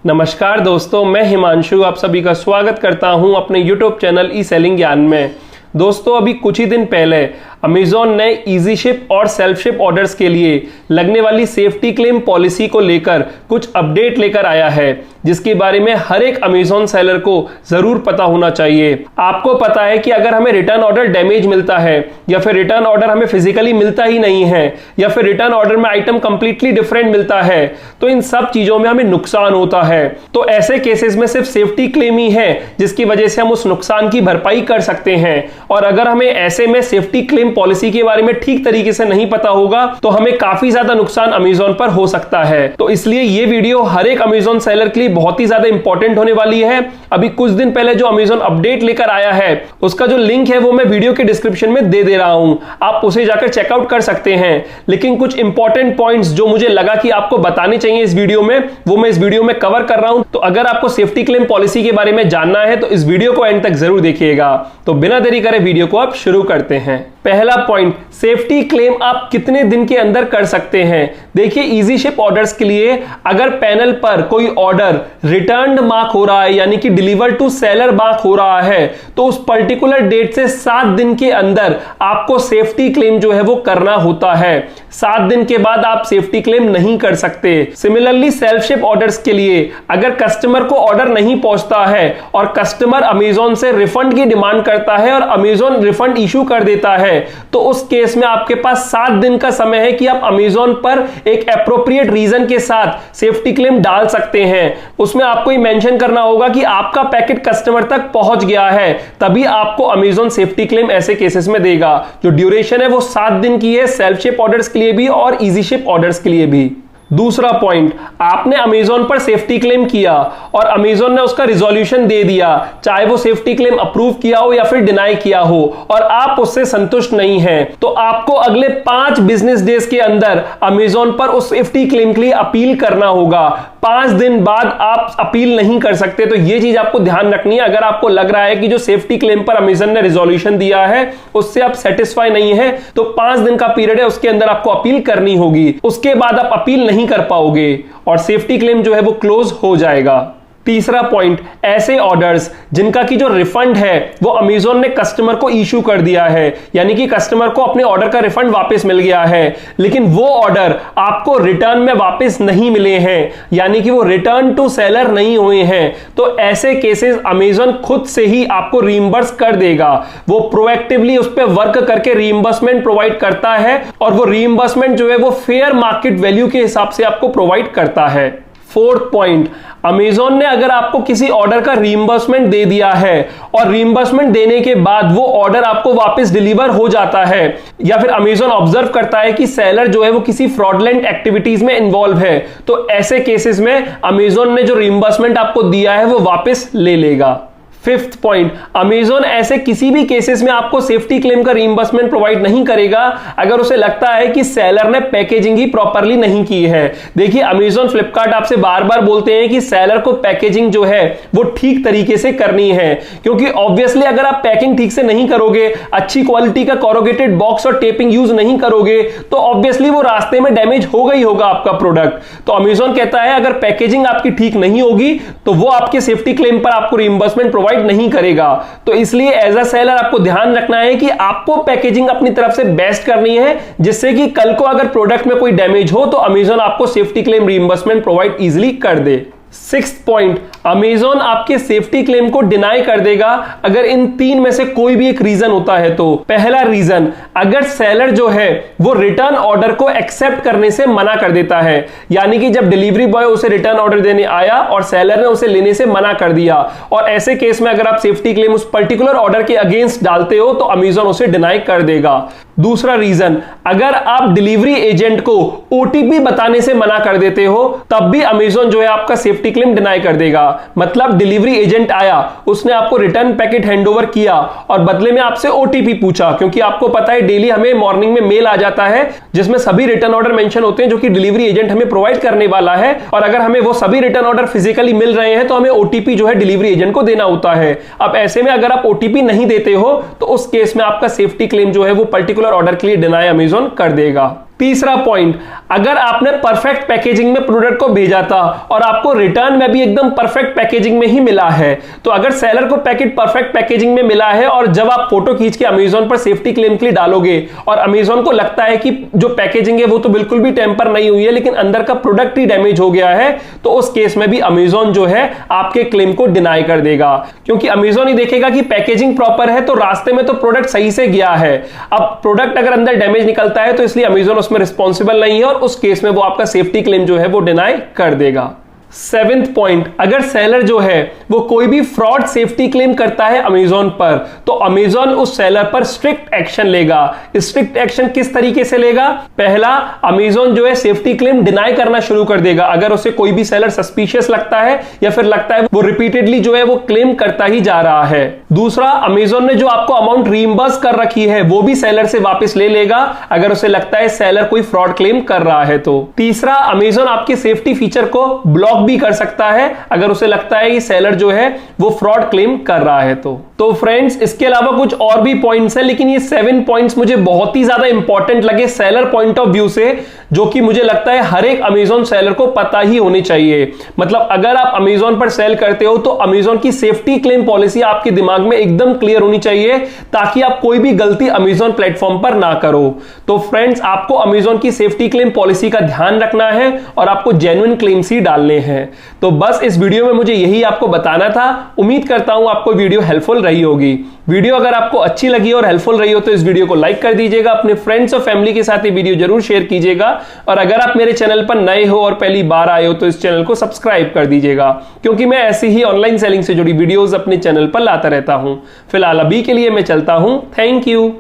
नमस्कार दोस्तों, मैं हिमांशु आप सभी का स्वागत करता हूं अपने YouTube चैनल ई सेलिंग ज्ञान में। दोस्तों, अभी कुछ ही दिन पहले अमेजॉन ने इजी शिप और सेल्फ शिप ऑर्डर्स के लिए लगने वाली सेफ्टी क्लेम पॉलिसी को लेकर कुछ अपडेट लेकर आया है, जिसके बारे में हर एक अमेजॉन सेलर को जरूर पता होना चाहिए। आपको पता है कि अगर हमें रिटर्न ऑर्डर डैमेज मिलता है या फिर रिटर्न ऑर्डर हमें फिजिकली मिलता ही नहीं है या फिर रिटर्न ऑर्डर में आइटम कंप्लीटली डिफरेंट मिलता है, तो इन सब चीजों में हमें नुकसान होता है। तो ऐसे केसेस में सिर्फ सेफ्टी क्लेम ही है जिसकी वजह से हम उस नुकसान की भरपाई कर सकते हैं। और अगर हमें ऐसे में सेफ्टी क्लेम पॉलिसी के बारे में ठीक तरीके से नहीं पता होगा तो हमें काफी ज्यादा नुकसान अमेजॉन पर हो सकता है। तो इसलिए ये वीडियो हर एक अमेजॉन सेलर के लिए बहुत ही ज्यादा इंपॉर्टेंट होने वाली है। अभी कुछ दिन पहले जो अमेजॉन अपडेट लेकर आया है उसका जो लिंक है वो मैं वीडियो के डिस्क्रिप्शन में दे रहा हूं, आप उसे जाकर चेकआउट कर सकते हैं। लेकिन कुछ इंपॉर्टेंट पॉइंट्स जो मुझे लगा कि आपको बताने चाहिए इस वीडियो में, वो मैं इस वीडियो में कवर कर रहा हूं। तो अगर आपको सेफ्टी क्लेम पॉलिसी के बारे में जानना है तो इस वीडियो को एंड तक जरूर देखिएगा। तो बिना देरी करे वीडियो को आप शुरू करते हैं। पहला पॉइंट, सेफ्टी क्लेम आप कितने दिन के अंदर कर सकते हैं। देखिए, इजी शिप ऑर्डर्स के लिए अगर पैनल पर कोई ऑर्डर रिटर्न्ड मार्क हो रहा है यानी कि डिलीवर टू सेलर मार्क हो रहा है तो उस पर्टिकुलर डेट से 7 दिन के अंदर आपको सेफ्टी क्लेम जो है वो करना होता है। 7 दिन के बाद आप सेफ्टी क्लेम नहीं कर सकते। सिमिलरली सेल्फ शिप ऑर्डर्स के लिए अगर कस्टमर को ऑर्डर नहीं पहुंचता है और कस्टमर अमेजॉन से रिफंड की डिमांड करता है और अमेजॉन रिफंड इशू कर देता है तो उस केस में आपके पास 7 दिन का समय है कि आप अमेजॉन पर एक एप्रोप्रिएट रीजन के साथ सेफ्टी क्लेम डाल सकते हैं। उसमें आपको ये मेंशन करना होगा कि आपका पैकेट कस्टमर तक पहुंच गया है, तभी आपको अमेजॉन सेफ्टी क्लेम ऐसे केसेस में देगा। जो ड्यूरेशन है वो 7 दिन की है, सेल्फ शिप ऑर्डर्स के लिए भी और इजी शिप ऑर्डर्स के लिए भी। दूसरा पॉइंट, आपने अमेजॉन पर सेफ्टी क्लेम किया और अमेजॉन ने उसका रिजोल्यूशन दे दिया, चाहे वो सेफ्टी क्लेम अप्रूव किया हो या फिर डिनाई किया हो, और आप उससे संतुष्ट नहीं हैं, तो आपको अगले 5 बिजनेस डेज के अंदर अमेजॉन पर उस सेफ्टी क्लेम के लिए अपील करना होगा। 5 दिन बाद आप अपील नहीं कर सकते। तो यह चीज आपको ध्यान रखनी है। अगर आपको लग रहा है कि जो सेफ्टी क्लेम पर अमेजॉन ने रिजोल्यूशन दिया है उससे आप सेटिस्फाई नहीं है तो 5 दिन का पीरियड है, उसके अंदर आपको अपील करनी होगी। उसके बाद आप अपील नहीं कर पाओगे और सेफ्टी क्लेम जो है वो क्लोज हो जाएगा। तीसरा पॉइंट, ऐसे ऑर्डर्स जिनका की जो रिफंड है वो अमेजॉन ने कस्टमर को इशू कर दिया है, यानी कि कस्टमर को अपने ऑर्डर का रिफंड वापस मिल गया है, लेकिन वो ऑर्डर आपको रिटर्न में वापस नहीं मिले हैं, यानी कि वो रिटर्न टू सेलर नहीं हुए हैं, तो ऐसे केसेस अमेजॉन खुद से ही आपको रीइंबर्स कर देगा। वो प्रोएक्टिवली उस पर वर्क करके रीइंबर्समेंट प्रोवाइड करता है और वो रीइंबर्समेंट जो है वो फेयर मार्केट वैल्यू के हिसाब से आपको प्रोवाइड करता है। फोर्थ पॉइंट, अमेजॉन ने अगर आपको किसी ऑर्डर का रीइंबर्समेंट दे दिया है और रीइंबर्समेंट देने के बाद वो ऑर्डर आपको वापस डिलीवर हो जाता है या फिर अमेजॉन ऑब्जर्व करता है कि सेलर जो है वो किसी फ्रॉडलेंट एक्टिविटीज में इन्वॉल्व है, तो ऐसे केसेस में अमेजॉन ने जो रीइंबर्समेंट आपको दिया है वो वापस ले लेगा। फिफ्थ पॉइंट, अमेजॉन ऐसे किसी भी केसेस में आपको सेफ्टी क्लेम का रीइंबर्समेंट प्रोवाइड नहीं करेगा अगर उसे लगता है कि सेलर ने पैकेजिंग ही प्रॉपर्ली नहीं की है। देखिए, अमेजॉन फ्लिपकार्ट आपसे बार बार बोलते हैं कि सेलर को पैकेजिंग जो है वो ठीक तरीके से करनी है, क्योंकि ऑब्वियसली अगर आप पैकिंग ठीक से नहीं करोगे, अच्छी क्वालिटी का कोरुगेटेड बॉक्स और टेपिंग यूज नहीं करोगे, तो ऑब्वियसली वो रास्ते में डैमेज होगा ही होगा आपका प्रोडक्ट। तो अमेजॉन कहता है अगर पैकेजिंग आपकी ठीक नहीं होगी तो वो आपके सेफ्टी क्लेम पर आपको रीइंबर्समेंट प्रोवाइड नहीं करेगा। तो इसलिए एज अ सेलर आपको ध्यान रखना है कि आपको पैकेजिंग अपनी तरफ से बेस्ट करनी है, जिससे कि कल को अगर प्रोडक्ट में कोई डैमेज हो तो अमेजॉन आपको safety claim reimbursement provide easily कर दे। सिक्स्थ पॉइंट, अमेजॉन आपके सेफ्टी क्लेम को डिनाई कर देगा अगर इन 3 में से कोई भी एक रीजन होता है। तो पहला रीजन, अगर सेलर जो है वो रिटर्न ऑर्डर को एक्सेप्ट करने से मना कर देता है, यानी कि जब डिलीवरी बॉय उसे रिटर्न ऑर्डर देने आया और सेलर ने उसे लेने से मना कर दिया, और ऐसे केस में अगर आप सेफ्टी क्लेम उस पर्टिकुलर ऑर्डर के अगेंस्ट डालते हो तो अमेजॉन उसे डिनाई कर देगा। दूसरा रीजन, अगर आप डिलीवरी एजेंट को ओटीपी बताने से मना कर देते हो तब भी अमेजॉन जो है आपका सेफ्टी क्लेम डिनाई कर देगा। मतलब डिलीवरी एजेंट आया, उसने आपको रिटर्न पैकेट हैंडओवर किया और बदले में आपसे ओटीपी पूछा, क्योंकि आपको पता है डेली हमें मॉर्निंग में मेल आ जाता है जिसमें सभी रिटर्न ऑर्डर मेंशन होते हैं जो कि डिलीवरी एजेंट हमें प्रोवाइड करने वाला है, और अगर हमें वो सभी रिटर्न ऑर्डर फिजिकली मिल रहे हैं तो हमें ओटीपी जो है डिलीवरी एजेंट को देना होता है। अब ऐसे में अगर आप ओटीपी नहीं देते हो तो उस केस में आपका सेफ्टी क्लेम जो है वो पर्टिकुलर ऑर्डर के लिए डिनाई अमेजॉन कर देगा। तीसरा पॉइंट, अगर आपने परफेक्ट पैकेजिंग में प्रोडक्ट को भेजा था और आपको रिटर्न में भी एकदम परफेक्ट पैकेजिंग में ही मिला है, तो अगर सेलर को पैकेट परफेक्ट पैकेजिंग में मिला है और जब आप फोटो खींच के अमेजॉन पर सेफ्टी क्लेम के लिए डालोगे और अमेजॉन को लगता है कि जो पैकेजिंग है वो तो बिल्कुल भी टेम्पर नहीं हुई है लेकिन अंदर का प्रोडक्ट ही डैमेज हो गया है, तो उस केस में भी अमेजॉन जो है आपके क्लेम को डिनाई कर देगा, क्योंकि अमेजॉन ही देखेगा कि पैकेजिंग प्रॉपर है तो रास्ते में तो प्रोडक्ट सही से गया है। अब प्रोडक्ट अगर अंदर डैमेज निकलता है तो इसलिए अमेजॉन उसमें रिस्पॉन्सिबल नहीं है और उस केस में वो आपका सेफ्टी क्लेम जो है वो डिनाई कर देगा। 7th पॉइंट, अगर सेलर जो है वो कोई भी फ्रॉड सेफ्टी क्लेम करता है अमेजॉन पर, तो अमेजॉन उस सेलर पर स्ट्रिक्ट एक्शन लेगा। स्ट्रिक्ट एक्शन किस तरीके से लेगा? पहला, अमेजॉन जो है सेफ्टी क्लेम डिनाई करना शुरू कर देगा अगर उसे कोई भी सेलर सस्पिशियस लगता है या फिर लगता है वो रिपीटेडली जो है वो क्लेम करता ही जा रहा है। दूसरा, अमेजॉन ने जो आपको अमाउंट रीइंबर्स कर रखी है वो भी सेलर से वापस ले लेगा अगर उसे लगता है सेलर कोई फ्रॉड क्लेम कर रहा है तो। तीसरा, अमेजॉन आपके सेफ्टी फीचर को ब्लॉक भी कर सकता है अगर उसे लगता है कि सेलर जो है वो फ्रॉड क्लेम कर रहा है तो फ्रेंड्स, इसके अलावा कुछ और भी पॉइंट्स हैं लेकिन ये 7 पॉइंट्स मुझे बहुत ही ज्यादा इंपॉर्टेंट लगे सेलर पॉइंट ऑफ व्यू से, जो कि मुझे लगता है हर एक अमेजॉन सेलर को पता ही होनी चाहिए। मतलब अगर आप अमेजॉन पर सेल करते हो तो अमेजॉन की सेफ्टी क्लेम पॉलिसी आपके दिमाग में एकदम क्लियर होनी चाहिए ताकि आप कोई भी गलती अमेजॉन प्लेटफॉर्म पर ना करो। तो फ्रेंड्स, आपको अमेजॉन की सेफ्टी क्लेम पॉलिसी का ध्यान रखना है और आपको जेन्युइन क्लेम्स ही डालने हैं। तो बस इस वीडियो में मुझे यही आपको बताना था। उम्मीद करता हूं आपको वीडियो हेल्पफुल रही होगी। वीडियो अगर आपको अच्छी लगी और हेल्पफुल रही हो तो इस वीडियो को लाइक कर दीजिएगा, अपने फ्रेंड्स और फैमिली के साथ ये वीडियो जरूर शेयर कीजिएगा और अगर आप मेरे चैनल पर नए हो और पहली बार आए हो तो इस चैनल को सब्सक्राइब कर दीजिएगा, क्योंकि मैं ऐसी ही ऑनलाइन सेलिंग से जुड़ी वीडियोस अपने चैनल पर लाता रहता हूं। फिलहाल अभी के लिए मैं चलता हूं। Thank you.